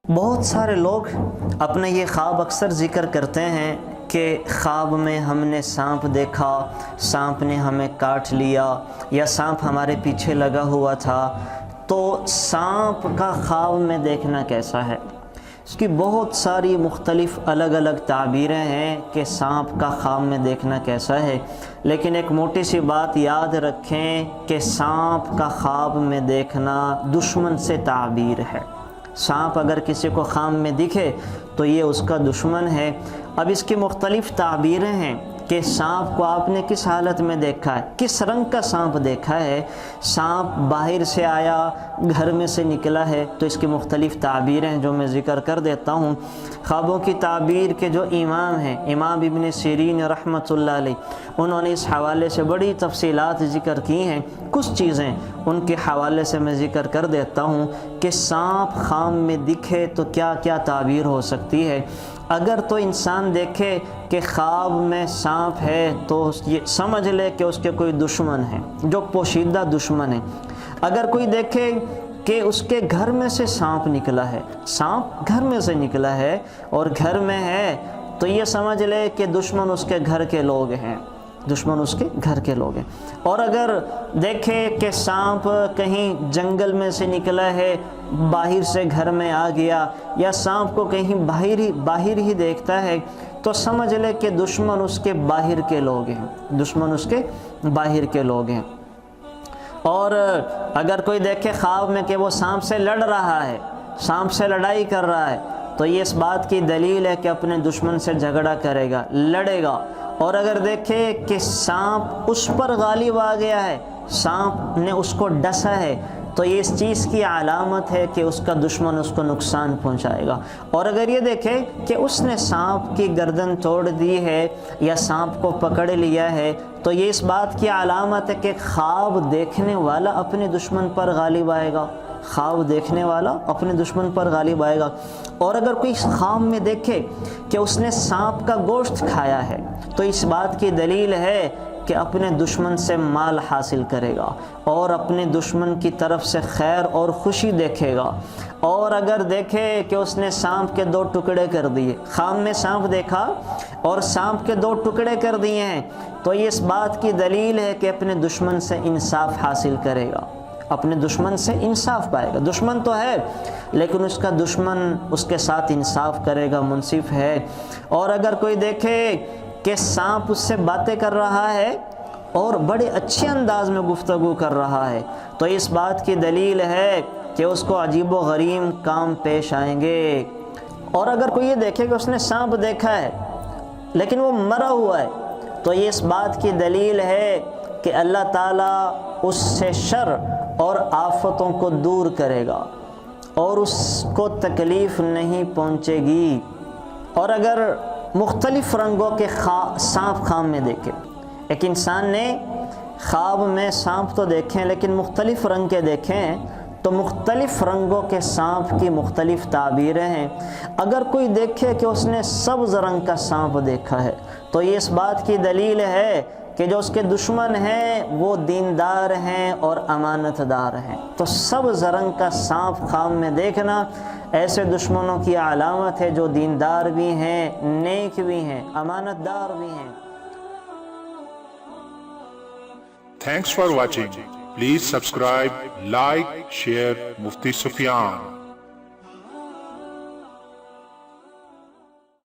بہت سارے لوگ اپنا یہ خواب اکثر ذکر کرتے ہیں کہ خواب میں ہم نے سانپ دیکھا، سانپ نے ہمیں کاٹ لیا یا سانپ ہمارے پیچھے لگا ہوا تھا۔ تو سانپ کا خواب میں دیکھنا کیسا ہے؟ اس کی بہت ساری مختلف الگ الگ تعبیریں ہیں کہ سانپ کا خواب میں دیکھنا کیسا ہے، لیکن ایک موٹی سی بات یاد رکھیں کہ سانپ کا خواب میں دیکھنا دشمن سے تعبیر ہے۔ سانپ اگر کسی کو خواب میں دکھے تو یہ اس کا دشمن ہے۔ اب اس کی مختلف تعبیریں ہیں کہ سانپ کو آپ نے کس حالت میں دیکھا ہے، کس رنگ کا سانپ دیکھا ہے۔ سانپ باہر سے آیا، گھر میں سے نکلا ہے، تو اس کی مختلف تعبیریں جو میں ذکر کر دیتا ہوں۔ خوابوں کی تعبیر کے جو امام ہیں، امام ابن سیرین رحمۃ اللہ علیہ، انہوں نے اس حوالے سے بڑی تفصیلات ذکر کی ہیں۔ کچھ چیزیں ان کے حوالے سے میں ذکر کر دیتا ہوں کہ سانپ خواب میں دکھے تو کیا کیا تعبیر ہو سکتی ہے۔ اگر تو انسان دیکھے کہ خواب میں سانپ ہے تو یہ سمجھ لے کہ اس کے کوئی دشمن ہے، جو پوشیدہ دشمن ہے۔ اگر کوئی دیکھے کہ اس کے گھر میں سے سانپ نکلا ہے، سانپ گھر میں سے نکلا ہے اور گھر میں ہے، تو یہ سمجھ لے کہ دشمن اس کے گھر کے لوگ ہیں، دشمن اس کے گھر کے لوگ ہیں۔ اور اگر دیکھے کہ سانپ کہیں جنگل میں سے نکلا ہے، باہر سے گھر میں آ گیا، یا سانپ کو کہیں باہر ہی دیکھتا ہے، تو سمجھ لے کہ دشمن اس کے باہر کے لوگ ہیں، دشمن اس کے باہر کے لوگ ہیں۔ اور اگر کوئی دیکھے خواب میں کہ وہ سانپ سے لڑ رہا ہے، سانپ سے لڑائی کر رہا ہے، تو یہ اس بات کی دلیل ہے کہ اپنے دشمن سے جھگڑا کرے گا، لڑے گا۔ اور اگر دیکھے کہ سانپ اس پر غالب آ گیا ہے، سانپ نے اس کو ڈسا ہے، تو یہ اس چیز کی علامت ہے کہ اس کا دشمن اس کو نقصان پہنچائے گا۔ اور اگر یہ دیکھے کہ اس نے سانپ کی گردن توڑ دی ہے یا سانپ کو پکڑ لیا ہے، تو یہ اس بات کی علامت ہے کہ خواب دیکھنے والا اپنے دشمن پر غالب آئے گا، خواب دیکھنے والا اپنے دشمن پر غالب آئے گا۔ اور اگر کوئی خواب میں دیکھے کہ اس نے سانپ کا گوشت کھایا ہے، تو اس بات کی دلیل ہے کہ اپنے دشمن سے مال حاصل کرے گا اور اپنے دشمن کی طرف سے خیر اور خوشی دیکھے گا۔ اور اگر دیکھے کہ اس نے سانپ کے 2 ٹکڑے کر دیے، خواب میں سانپ دیکھا اور سانپ کے 2 ٹکڑے کر دیے ہیں، تو یہ اس بات کی دلیل ہے کہ اپنے دشمن سے انصاف حاصل کرے گا، اپنے دشمن سے انصاف پائے گا۔ دشمن تو ہے لیکن اس کا دشمن اس کے ساتھ انصاف کرے گا، منصف ہے۔ اور اگر کوئی دیکھے کہ سانپ اس سے باتیں کر رہا ہے اور بڑے اچھے انداز میں گفتگو کر رہا ہے، تو اس بات کی دلیل ہے کہ اس کو عجیب و غریب کام پیش آئیں گے۔ اور اگر کوئی یہ دیکھے کہ اس نے سانپ دیکھا ہے لیکن وہ مرا ہوا ہے، تو یہ اس بات کی دلیل ہے کہ اللہ تعالیٰ اس سے شر اور آفتوں کو دور کرے گا اور اس کو تکلیف نہیں پہنچے گی۔ اور اگر مختلف رنگوں کے سانپ خواب میں دیکھے، ایک انسان نے خواب میں سانپ تو دیکھیں لیکن مختلف رنگ کے دیکھیں، تو مختلف رنگوں کے سانپ کی مختلف تعبیریں ہیں۔ اگر کوئی دیکھے کہ اس نے سبز رنگ کا سانپ دیکھا ہے، تو یہ اس بات کی دلیل ہے کہ جو اس کے دشمن ہیں وہ دیندار ہیں اور امانت دار ہیں۔ تو سبز رنگ کا سانپ خواب میں دیکھنا ایسے دشمنوں کی علامت ہے جو دیندار بھی ہیں، نیک بھی ہیں، امانت دار بھی ہیں۔ Thanks for watching. Please subscribe, like, share Mufti Sufyan.